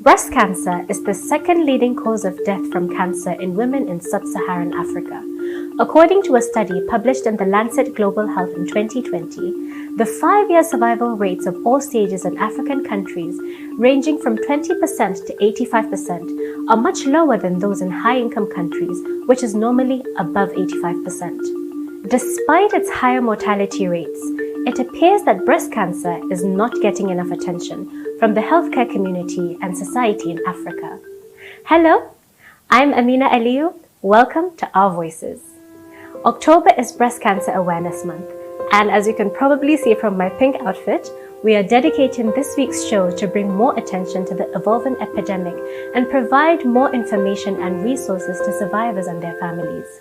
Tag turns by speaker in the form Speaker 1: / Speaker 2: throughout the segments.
Speaker 1: Breast cancer is the second leading cause of death from cancer in women in sub-Saharan Africa. According to a study published in The Lancet Global Health in 2020, the 5-year survival rates of all stages in African countries, ranging from 20% to 85%, are much lower than those in high-income countries, which is normally above 85%. Despite its higher mortality rates, it appears that breast cancer is not getting enough attention from the healthcare community and society in Africa. Hello, I'm Amina Aliyu. Welcome to Our Voices. October is Breast Cancer Awareness Month, and as you can probably see from my pink outfit, we are dedicating this week's show to bring more attention to the evolving epidemic and provide more information and resources to survivors and their families.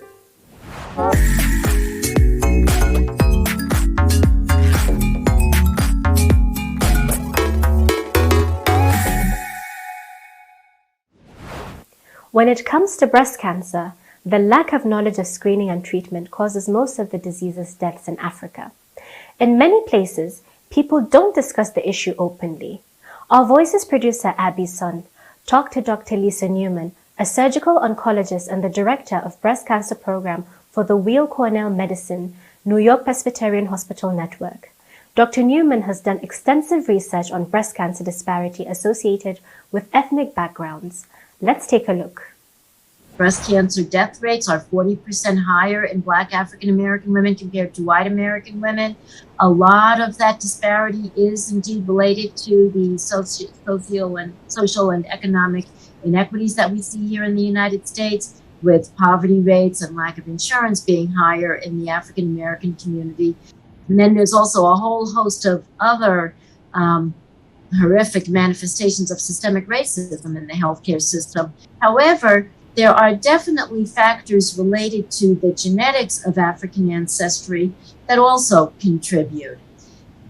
Speaker 1: When it comes to breast cancer, the lack of knowledge of screening and treatment causes most of the disease's deaths in Africa. In many places, people don't discuss the issue openly. Our Voices producer Abby's son talked to Dr. Lisa Newman, a surgical oncologist and the director of breast cancer program for the Weill Cornell Medicine New York Presbyterian Hospital Network. Dr. Newman has done extensive research on breast cancer disparity associated with ethnic backgrounds. Let's take a look.
Speaker 2: Breast cancer death rates are 40% higher in Black African American women compared to white American women. A lot of that disparity is indeed related to the social and economic inequities that we see here in the United States, with poverty rates and lack of insurance being higher in the African American community. And then there's also a whole host of other horrific manifestations of systemic racism in the healthcare system. However, there are definitely factors related to the genetics of African ancestry that also contribute.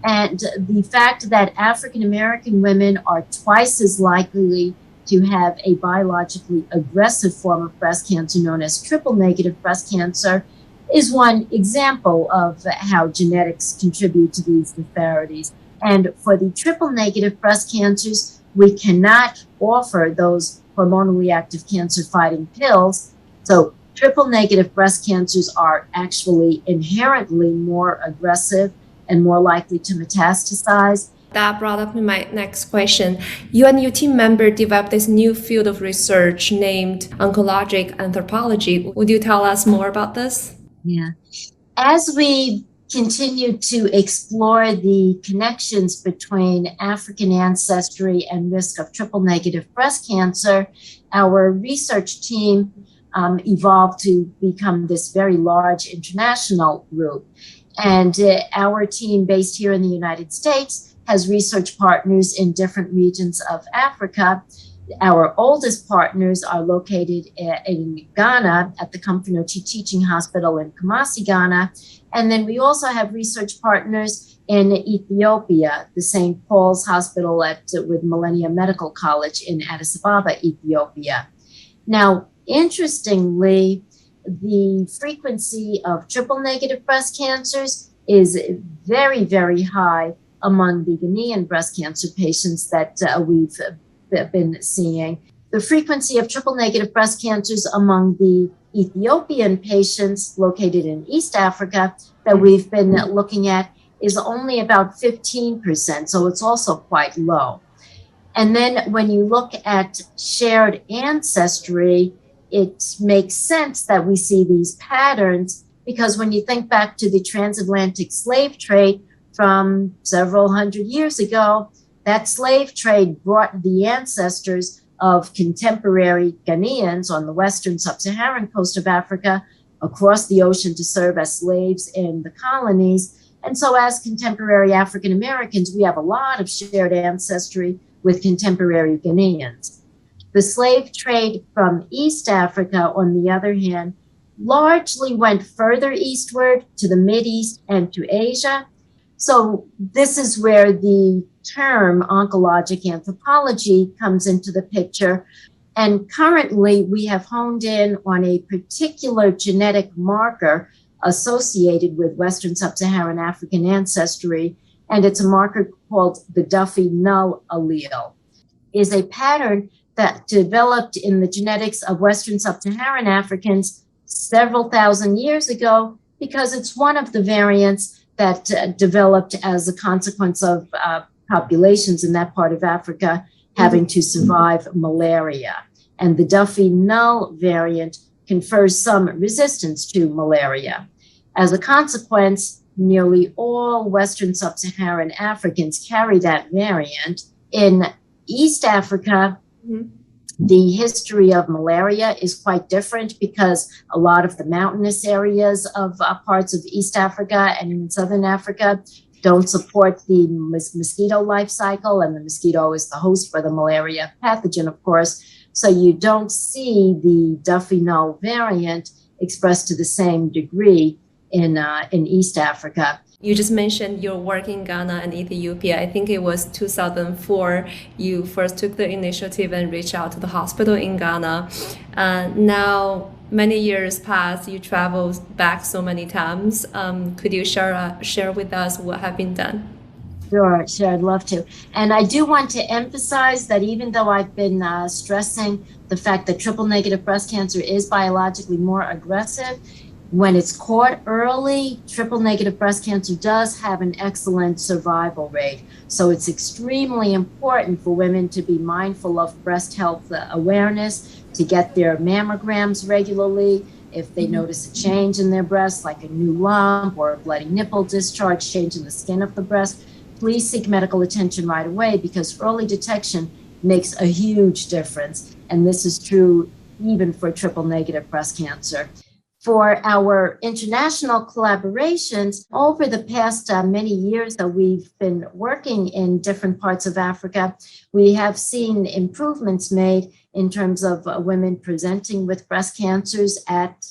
Speaker 2: And the fact that African American women are twice as likely to have a biologically aggressive form of breast cancer known as triple-negative breast cancer is one example of how genetics contribute to these disparities. And for the triple-negative breast cancers, we cannot offer those hormonally active cancer-fighting pills. So triple-negative breast cancers are actually inherently more aggressive and more likely to metastasize.
Speaker 3: That brought up my next question. You and your team member developed this new field of research named oncologic anthropology. Would you tell us more about this?
Speaker 2: Yeah. As we continue to explore the connections between African ancestry and risk of triple-negative breast cancer, our research team evolved to become this very large international group. And our team based here in the United States has research partners in different regions of Africa. Our oldest partners are located in Ghana at the Comfort Teaching Hospital in Kumasi, Ghana. And then we also have research partners in Ethiopia, the St. Paul's Hospital with Millennium Medical College in Addis Ababa, Ethiopia. Now, interestingly, the frequency of triple-negative breast cancers is very, very high among the Ghanaian breast cancer patients that we've been seeing. The frequency of triple-negative breast cancers among the Ethiopian patients located in East Africa that we've been looking at is only about 15%, so it's also quite low. And then when you look at shared ancestry, it makes sense that we see these patterns because when you think back to the transatlantic slave trade from several hundred years ago, that slave trade brought the ancestors of contemporary Ghanaians on the western sub-Saharan coast of Africa across the ocean to serve as slaves in the colonies. And so as contemporary African Americans, we have a lot of shared ancestry with contemporary Ghanaians. The slave trade from East Africa, on the other hand, largely went further eastward to the Mideast and to Asia. So this is where the term oncologic anthropology comes into the picture. And currently we have honed in on a particular genetic marker associated with Western Sub-Saharan African ancestry, and it's a marker called the Duffy null allele. is a pattern that developed in the genetics of Western Sub-Saharan Africans several thousand years ago, because it's one of the variants that developed as a consequence of populations in that part of Africa having to survive malaria. And the Duffy null variant confers some resistance to malaria. As a consequence, nearly all Western Sub-Saharan Africans carry that variant. In East Africa, the history of malaria is quite different, because a lot of the mountainous areas of parts of East Africa and in Southern Africa don't support the mosquito life cycle, and the mosquito is the host for the malaria pathogen, of course. So you don't see the Duffy null variant expressed to the same degree in East Africa.
Speaker 3: You just mentioned your work in Ghana and Ethiopia. I think it was 2004 you first took the initiative and reached out to the hospital in Ghana. Now, many years passed, you traveled back so many times. Could you share with us what have been done?
Speaker 2: Sure, I'd love to. And I do want to emphasize that even though I've been stressing the fact that triple-negative breast cancer is biologically more aggressive, when it's caught early, triple-negative breast cancer does have an excellent survival rate. So it's extremely important for women to be mindful of breast health awareness, to get their mammograms regularly. If they notice a change in their breast, like a new lump or a bloody nipple discharge, change in the skin of the breast, please seek medical attention right away, because early detection makes a huge difference. And this is true even for triple-negative breast cancer. For our international collaborations, over the past many years that we've been working in different parts of Africa, we have seen improvements made in terms of women presenting with breast cancers at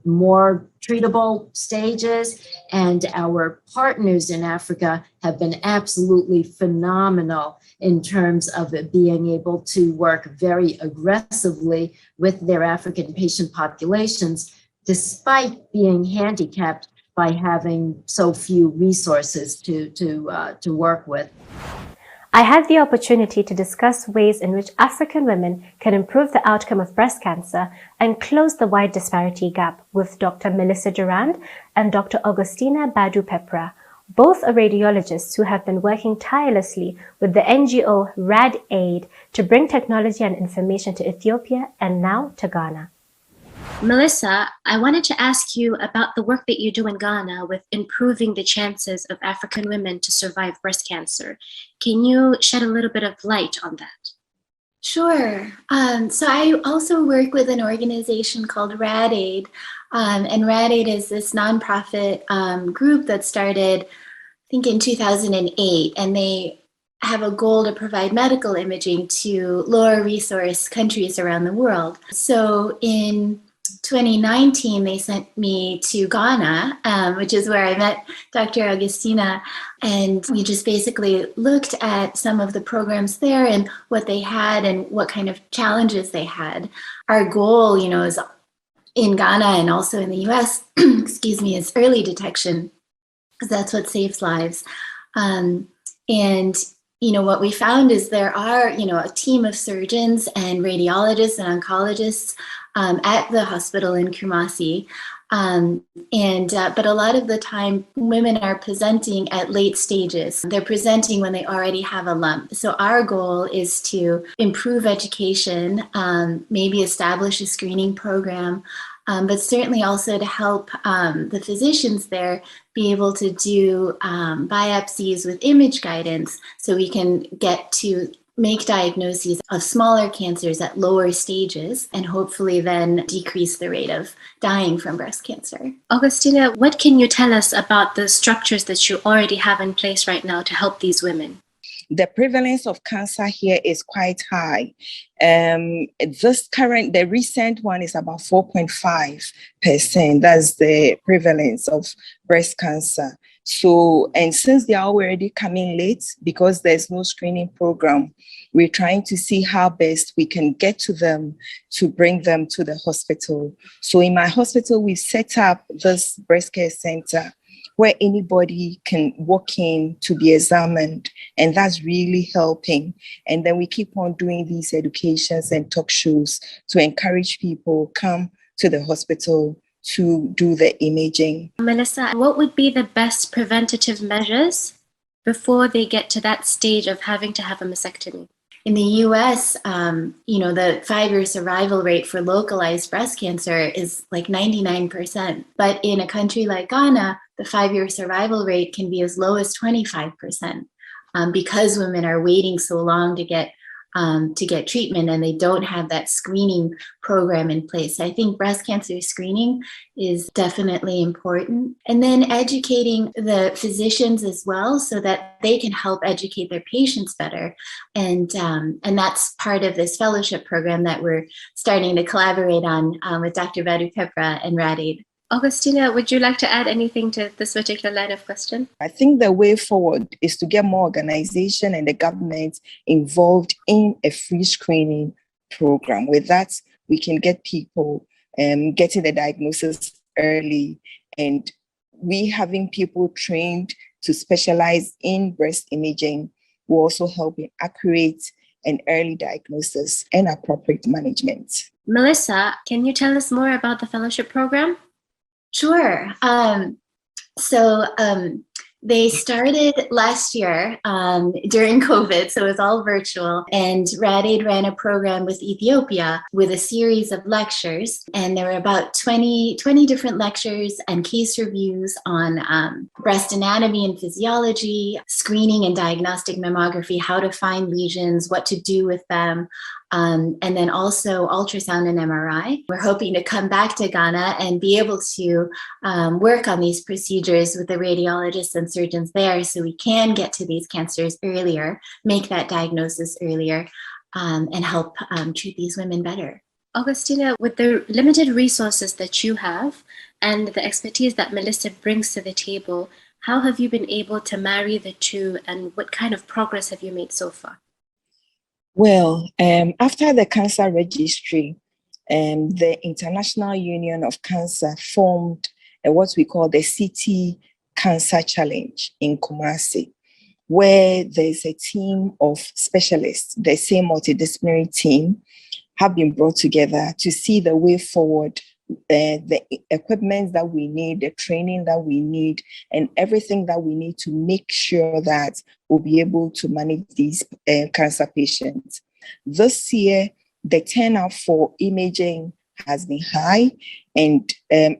Speaker 2: more treatable stages. And our partners in Africa have been absolutely phenomenal in terms of being able to work very aggressively with their African patient populations, despite being handicapped by having so few resources to work with.
Speaker 1: I had the opportunity to discuss ways in which African women can improve the outcome of breast cancer and close the wide disparity gap with Dr. Melissa Durand and Dr. Augustina Badu-Pepra, both are radiologists who have been working tirelessly with the NGO RAD-AID to bring technology and information to Ethiopia and now to Ghana.
Speaker 4: Melissa, I wanted to ask you about the work that you do in Ghana with improving the chances of African women to survive breast cancer. Can you shed a little bit of light on that?
Speaker 5: Sure. So I also work with an organization called RAD-AID, and RAD-AID is this nonprofit group that started, I think, in 2008, and they have a goal to provide medical imaging to lower resource countries around the world. So in 2019, they sent me to Ghana, which is where I met Dr. Augustina, and we just basically looked at some of the programs there and what they had and what kind of challenges they had. Our goal, is in Ghana and also in the US, is early detection, because that's what saves lives. And what we found is there are, a team of surgeons and radiologists and oncologists at the hospital in Kumasi. But a lot of the time, women are presenting at late stages. They're presenting when they already have a lump. So our goal is to improve education, maybe establish a screening program, but certainly also to help the physicians there be able to do biopsies with image guidance, so we can get to make diagnoses of smaller cancers at lower stages and hopefully then decrease the rate of dying from breast cancer.
Speaker 4: Augustina, what can you tell us about the structures that you already have in place right now to help these women?
Speaker 6: The prevalence of cancer here is quite high. The recent one is about 4.5%. That's the prevalence of breast cancer. So, and since they are already coming late because there's no screening program, we're trying to see how best we can get to them to bring them to the hospital. So in my hospital, we've set up this breast care center where anybody can walk in to be examined, and that's really helping. And then we keep on doing these educations and talk shows to encourage people come to the hospital to do the imaging.
Speaker 4: Melissa, what would be the best preventative measures before they get to that stage of having to have a mastectomy?
Speaker 5: In the US, the 5-year survival rate for localized breast cancer is like 99%. But in a country like Ghana, the 5-year survival rate can be as low as 25%, because women are waiting so long to get treatment and they don't have that screening program in place. I think breast cancer screening is definitely important. And then educating the physicians as well so that they can help educate their patients better. And that's part of this fellowship program that we're starting to collaborate on with Dr. Vadu Pepra and Rad Aid.
Speaker 4: Augustina, would you like to add anything to this particular line of question?
Speaker 6: I think the way forward is to get more organization and the government involved in a free screening program. With that, we can get people getting the diagnosis early, and we having people trained to specialize in breast imaging will also help in accurate and early diagnosis and appropriate management.
Speaker 4: Melissa, can you tell us more about the fellowship program?
Speaker 5: Sure. They started last year during COVID, so it was all virtual. And Rad Aid ran a program with Ethiopia with a series of lectures. And there were about 20 different lectures and case reviews on breast anatomy and physiology, screening and diagnostic mammography, how to find lesions, what to do with them. And then also ultrasound and MRI. We're hoping to come back to Ghana and be able to work on these procedures with the radiologists and surgeons there so we can get to these cancers earlier, make that diagnosis earlier, and help treat these women better.
Speaker 4: Augustina, with the limited resources that you have and the expertise that Melissa brings to the table, how have you been able to marry the two, and what kind of progress have you made so far?
Speaker 6: Well, after the cancer registry, the International Union of Cancer formed what we call the City Cancer Challenge in Kumasi, where there's a team of specialists, the same multidisciplinary team, have been brought together to see the way forward, the equipment that we need, the training that we need, and everything that we need to make sure that we'll be able to manage these cancer patients. This year, the turnout for imaging has been high, and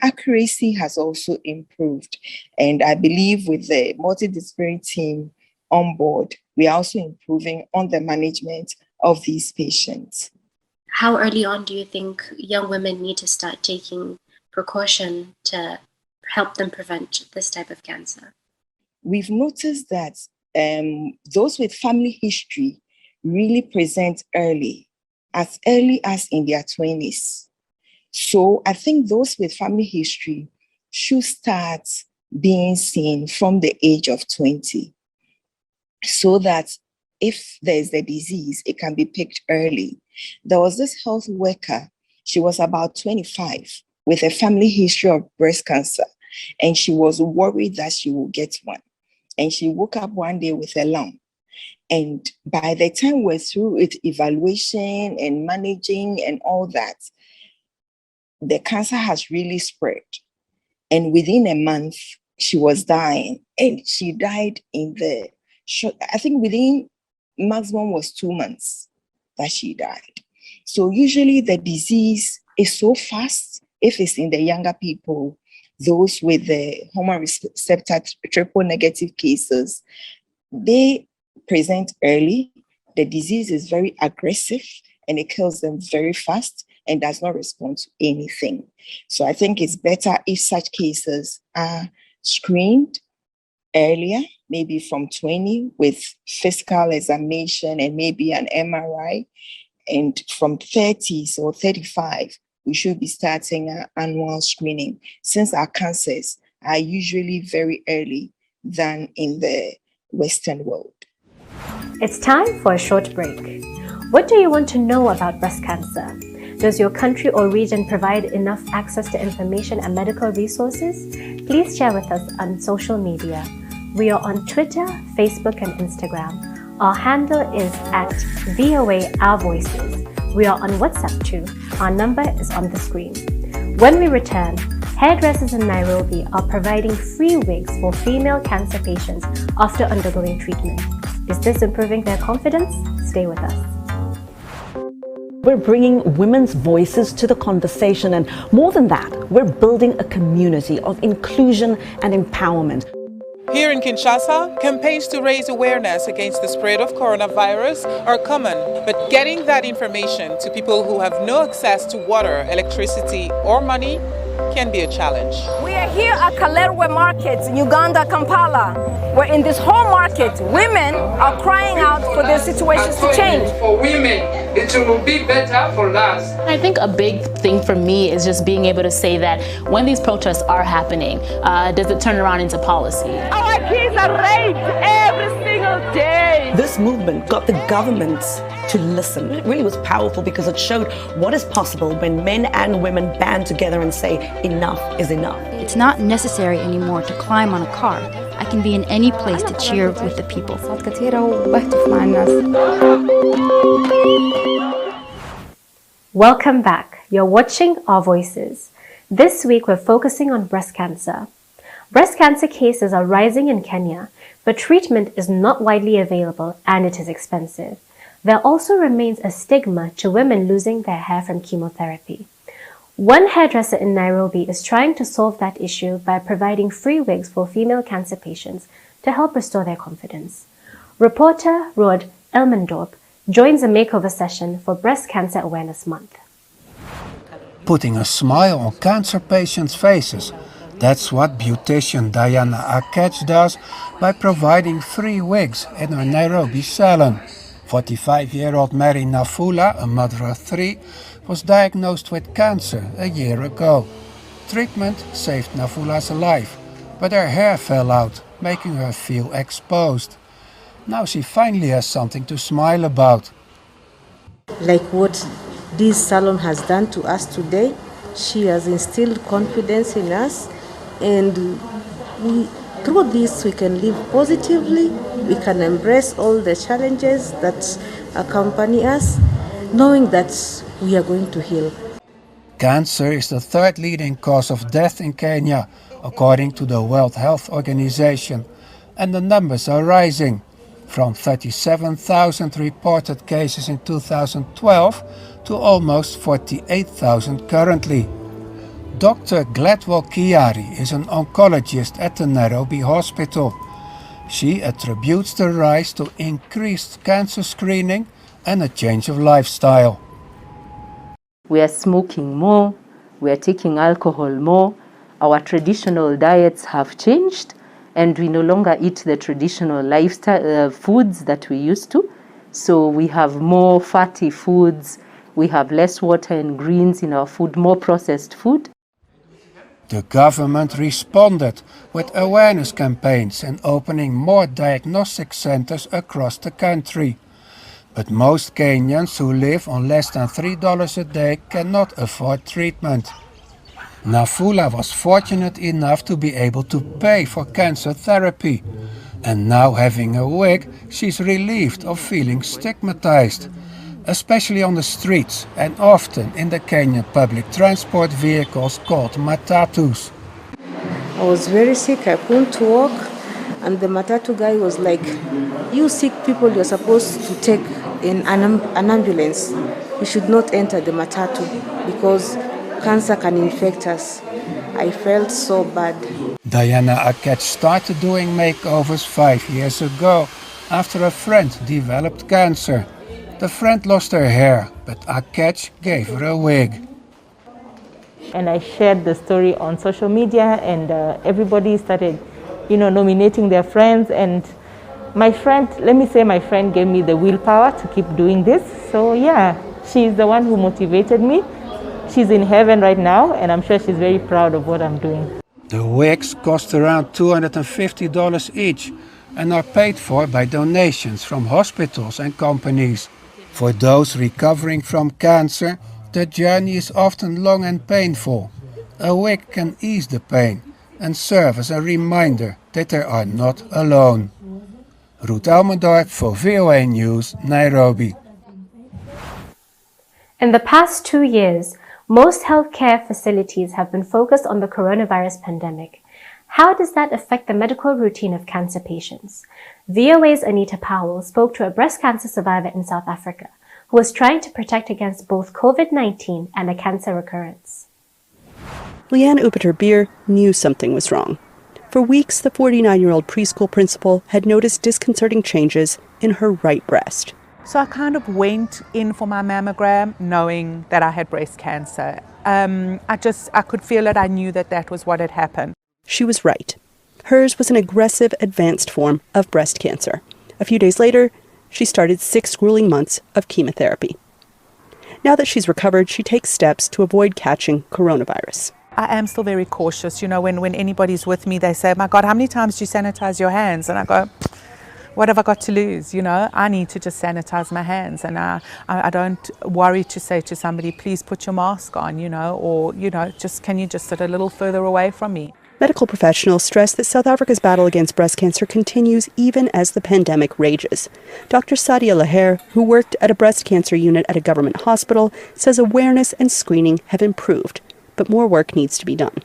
Speaker 6: accuracy has also improved. And I believe with the multidisciplinary team on board, we are also improving on the management of these patients.
Speaker 4: How early on do you think young women need to start taking precaution to help them prevent this type of cancer?
Speaker 6: We've noticed that those with family history really present early as in their 20s. So I think those with family history should start being seen from the age of 20, so that if there's a disease, it can be picked early. There was this health worker, she was about 25 with a family history of breast cancer, and she was worried that she will get one. And she woke up one day with a lump. And by the time we're through with evaluation and managing and all that, the cancer has really spread. And within a month, she was dying. And she died I think within maximum was 2 months that she died. So usually the disease is so fast if it's in the younger people, those with the hormone receptor triple negative cases, they present early. The disease is very aggressive and it kills them very fast and does not respond to anything. So I think it's better if such cases are screened earlier, maybe from 20 with physical examination and maybe an MRI. And from 30s or 35, we should be starting our annual screening, since our cancers are usually very early than in the Western world.
Speaker 1: It's time for a short break. What do you want to know about breast cancer? Does your country or region provide enough access to information and medical resources? Please share with us on social media. We are on Twitter, Facebook, and Instagram. Our handle is at VOA Our Voices. We are on WhatsApp too. Our number is on the screen. When we return, hairdressers in Nairobi are providing free wigs for female cancer patients after undergoing treatment. Is this improving their confidence? Stay with us.
Speaker 7: We're bringing women's voices to the conversation, and more than that, we're building a community of inclusion and empowerment.
Speaker 8: Here in Kinshasa, campaigns to raise awareness against the spread of coronavirus are common, but getting that information to people who have no access to water, electricity, or money can be a challenge.
Speaker 9: We are here at Kalerwe Market in Uganda, Kampala, where in this whole market, women are crying out for their situations to change.
Speaker 10: For women, it will be better for us.
Speaker 11: I think a big thing for me is just being able to say that when these protests are happening, does it turn around into policy?
Speaker 9: Our kids are raped every single day.
Speaker 7: This movement got the government to listen. It really was powerful because it showed what is possible when men and women band together and say enough is enough.
Speaker 12: It's not necessary anymore to climb on a car. I can be in any place to cheer with the people.
Speaker 1: Welcome back. You're watching Our Voices. This week we're focusing on breast cancer. Breast cancer cases are rising in Kenya, but treatment is not widely available and it is expensive. There also remains a stigma to women losing their hair from chemotherapy. One hairdresser in Nairobi is trying to solve that issue by providing free wigs for female cancer patients to help restore their confidence. Reporter Rod Elmendorp joins a makeover session for Breast Cancer Awareness Month.
Speaker 13: Putting a smile on cancer patients' faces. That's what beautician Diana Akech does by providing free wigs in her Nairobi salon. 45-year-old Mary Nafula, a mother of 3, was diagnosed with cancer a year ago. Treatment saved Nafula's life, but her hair fell out, making her feel exposed. Now she finally has something to smile about.
Speaker 14: Like what this salon has done to us today, she has instilled confidence in us, and through this we can live positively, we can embrace all the challenges that accompany us, knowing that we are going to heal.
Speaker 13: Cancer is the third leading cause of death in Kenya, according to the World Health Organization, and the numbers are rising, from 37,000 reported cases in 2012 to almost 48,000 currently. Dr. Gladwell Kiari is an oncologist at the Nairobi Hospital. She attributes the rise to increased cancer screening and a change of lifestyle.
Speaker 15: We are smoking more, we are taking alcohol more, our traditional diets have changed, and we no longer eat the traditional lifestyle foods that we used to. So we have more fatty foods, we have less water and greens in our food, more processed food.
Speaker 13: The government responded with awareness campaigns and opening more diagnostic centers across the country. But most Kenyans who live on less than $3 a day cannot afford treatment. Nafula was fortunate enough to be able to pay for cancer therapy. And now having a wig, she's relieved of feeling stigmatized, especially on the streets and often in the Kenyan public transport vehicles called matatus.
Speaker 14: I was very sick, I couldn't walk, and the matatu guy was like, "You sick people, you're supposed to take in an ambulance. You should not enter the matatu because cancer can infect us." I felt so bad.
Speaker 13: Diana Akech started doing makeovers 5 years ago after a friend developed cancer. The friend lost her hair, but Akech gave her a wig.
Speaker 16: And I shared the story on social media, and everybody started, nominating their friends. And my friend, my friend gave me the willpower to keep doing this. So yeah, she's the one who motivated me. She's in heaven right now, and I'm sure she's very proud of what I'm doing.
Speaker 13: The wigs cost around $250 each and are paid for by donations from hospitals and companies. For those recovering from cancer, The journey is often long and painful. A wig can ease the pain and serve as a reminder that they are not alone. Ruud Elmendorp for WEWE News, Nairobi.
Speaker 1: In the past 2 years, most healthcare facilities have been focused on the coronavirus pandemic. How does that affect the medical routine of cancer patients? WEWE's Anita Powell spoke to a breast cancer survivor in South Africa who was trying to protect against both COVID-19 and a cancer recurrence.
Speaker 17: Leanne Upiter-Beer knew something was wrong. For weeks, the 49-year-old preschool principal had noticed disconcerting changes in her right breast.
Speaker 18: So I kind of went in for my mammogram knowing that I had breast cancer. I could feel it. I knew that that was what had happened.
Speaker 17: She was right. Hers was an aggressive, advanced form of breast cancer. A few days later, she started 6 grueling months of chemotherapy. Now that she's recovered, she takes steps to avoid catching coronavirus.
Speaker 18: I am still very cautious. You know, when anybody's with me, they say, "My God, how many times do you sanitize your hands?" And I go, what have I got to lose? You know, I need to just sanitize my hands, and I don't worry to say to somebody, please put your mask on, you know, or, you know, can you just sit a little further away from me?
Speaker 17: Medical professionals stress that South Africa's battle against breast cancer continues even as the pandemic rages. Dr. Sadia Laher, who worked at a breast cancer unit at a government hospital, says awareness and screening have improved, but more work needs to be done.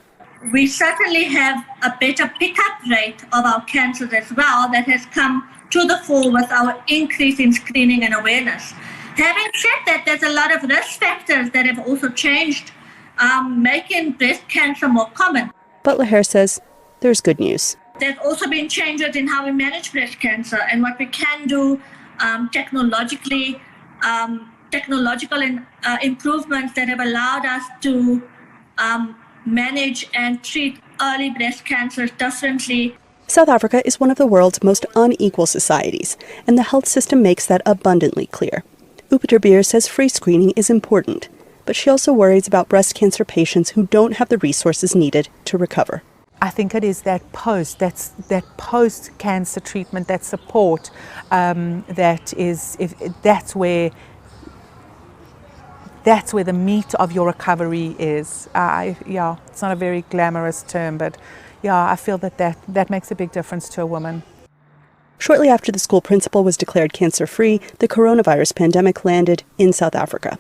Speaker 19: We certainly have a better pickup rate of our cancers as well that has come to the fore with our increase in screening and awareness. Having said that, there's a lot of risk factors that have also changed, making breast cancer more common.
Speaker 17: But Laher says there's good news.
Speaker 19: There's also been changes in how we manage breast cancer and what we can do technological improvements that have allowed us to manage and treat early breast cancers differently.
Speaker 17: South Africa is one of the world's most unequal societies, and the health system makes that abundantly clear. Upiter-Beer says free screening is important, but she also worries about breast cancer patients who don't have the resources needed to recover.
Speaker 18: I think it is that post-cancer treatment, that support, that's where the meat of your recovery is. It's not a very glamorous term, but I feel that makes a big difference to a woman.
Speaker 17: Shortly after the school principal was declared cancer-free, the coronavirus pandemic landed in South Africa.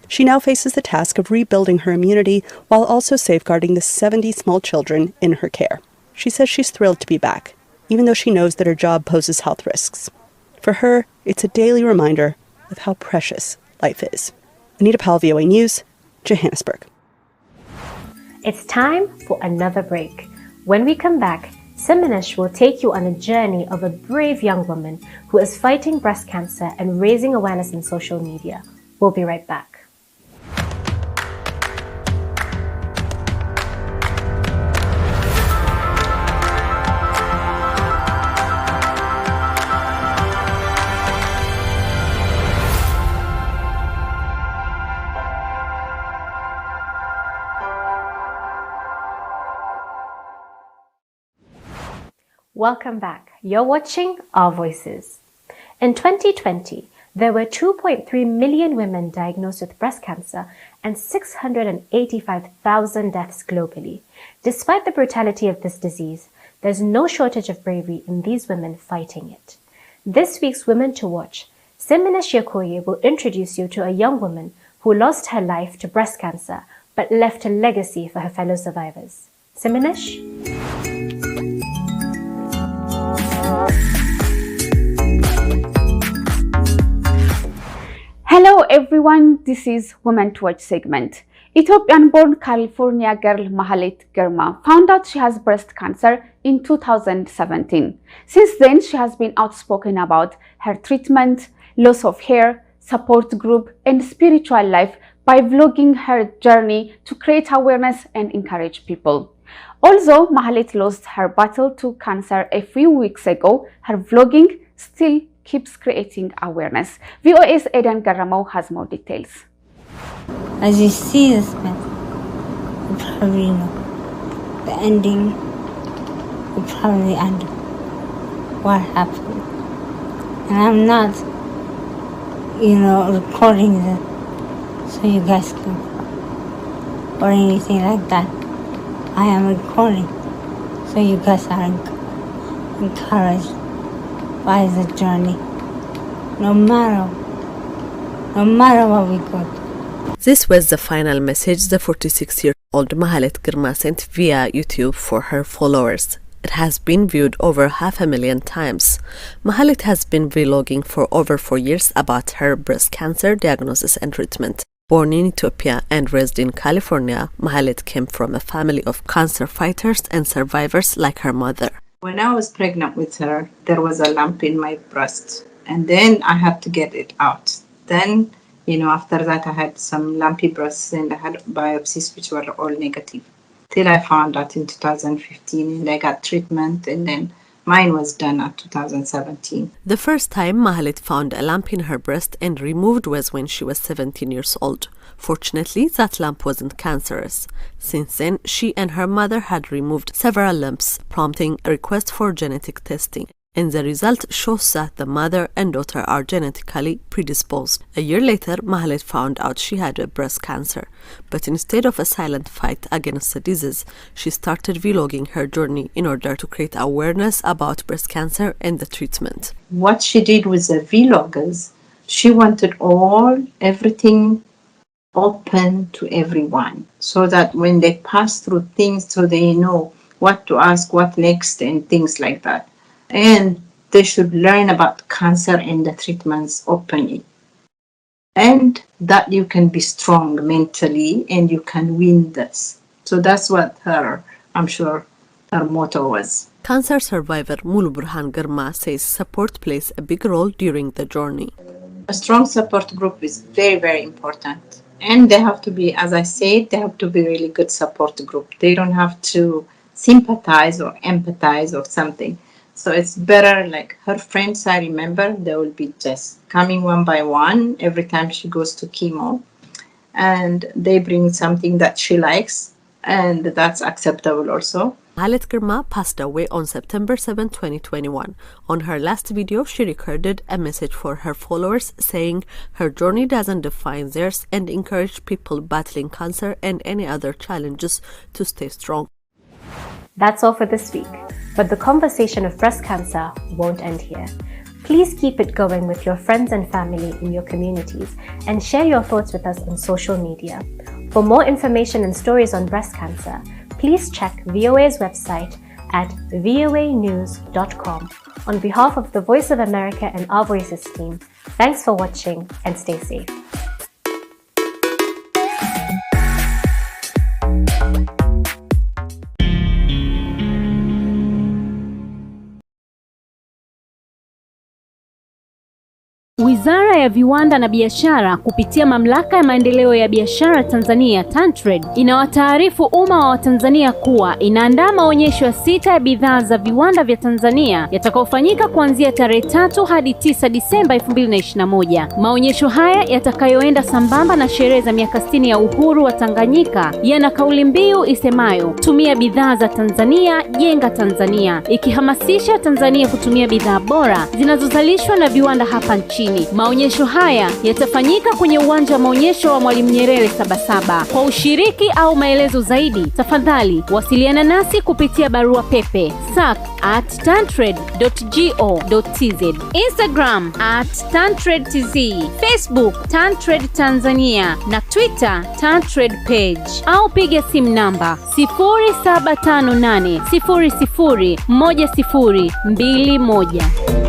Speaker 17: She now faces the task of rebuilding her immunity while also safeguarding the 70 small children in her care. She says she's thrilled to be back, even though she knows that her job poses health risks. For her, it's a daily reminder of how precious life is. Anita Powell, WEWE News, Johannesburg.
Speaker 1: It's time for another break. When we come back, Simonish will take you on a journey of a brave young woman who is fighting breast cancer and raising awareness in social media. We'll be right back. Welcome back. You're watching Our Voices. In 2020, there were 2.3 million women diagnosed with breast cancer and 685,000 deaths globally. Despite the brutality of this disease, there's no shortage of bravery in these women fighting it. This week's Women to Watch, Simonish Yakoye will introduce you to a young woman who lost her life to breast cancer but left a legacy for her fellow survivors. Simonish?
Speaker 20: Hello everyone, this is Women to Watch segment. Ethiopian-born California girl Mahalet Girma found out she has breast cancer in 2017. Since then, she has been outspoken about her treatment, loss of hair, support group, and spiritual life by vlogging her journey to create awareness and encourage people. Although Mahalet lost her battle to cancer a few weeks ago, her vlogging still keeps creating awareness. WEWE's Eden Garamo has more details.
Speaker 21: As you see this man, you probably know the ending, you probably end what happened. And I'm not, recording this so you guys can, or anything like that. I am recording, so you guys are encouraged by the journey, no matter what we go through.
Speaker 3: This was the final message the 46-year-old Mahalet Girma sent via YouTube for her followers. It has been viewed over 500,000 times. Mahalet has been vlogging for over 4 years about her breast cancer diagnosis and treatment. Born in Ethiopia and raised in California, Mahalet came from a family of cancer fighters and survivors like her mother.
Speaker 22: When I was pregnant with her, there was a lump in my breast, and then I had to get it out. Then, after that, I had some lumpy breasts and I had biopsies which were all negative. Till I found out in 2015 and I got treatment, and then mine was done at 2017.
Speaker 3: The first time Mahalet found a lump in her breast and removed was when she was 17 years old. Fortunately, that lump wasn't cancerous. Since then, she and her mother had removed several lumps, prompting a request for genetic testing. And the result shows that the mother and daughter are genetically predisposed. A year later, Mahalet found out she had a breast cancer. But instead of a silent fight against the disease, she started vlogging her journey in order to create awareness about breast cancer and the treatment.
Speaker 22: What she did with the vloggers, she wanted everything open to everyone, so that when they pass through things, so they know what to ask, what next, and things like that. And they should learn about cancer and the treatments openly. And that you can be strong mentally and you can win this. So that's what I'm sure her motto was.
Speaker 3: Cancer survivor Mulu Burhan Girma says support plays a big role during the journey.
Speaker 22: A strong support group is very, very important. And they have to be, as I said, they have to be really good support group. They don't have to sympathize or empathize or something. So it's better, like her friends, I remember, they will be just coming one by one every time she goes to chemo. And they bring something that she likes, and that's acceptable also.
Speaker 3: Mahalet Girma passed away on September 7, 2021. On her last video, she recorded a message for her followers saying her journey doesn't define theirs and encouraged people battling cancer and any other challenges to stay strong.
Speaker 1: That's all for this week. But the conversation of breast cancer won't end here. Please keep it going with your friends and family in your communities and share your thoughts with us on social media. For more information and stories on breast cancer, please check VOA's website at voanews.com. On behalf of the Voice of America and Our Voices team, thanks for watching and stay safe.
Speaker 23: Wizara ya Viwanda na Biashara kupitia Mamlaka ya Maendeleo ya Biashara Tanzania TanTrade inawataarifu umma wa Tanzania kuwa inaandaa maonyesho ya 6 ya bidhaa za viwanda vya Tanzania yatakayofanyika kuanzia tarehe 3 hadi 9 Disemba 2021. Maonyesho haya yatakayoenda sambamba na sherehe za miaka 60 ya uhuru wa Tanganyika yana kauli mbiu isemayo tumia bidhaa za Tanzania, jenga Tanzania, ikihamasisha Tanzania kutumia bidhaa bora zinazozalishwa na viwanda hapa nchini. Maonyesho haya yatafanyika kwenye uwanja wa maonyesho wa Mwalimu Nyerere Sabasaba. Kwa ushiriki au maelezo zaidi, tafadhali wasiliana nasi kupitia barua pepe sac@tantrade.go.tz, Instagram @tantradetz, Facebook TanTrade Tanzania na Twitter TanTrade page, au piga simu namba 0758 001021.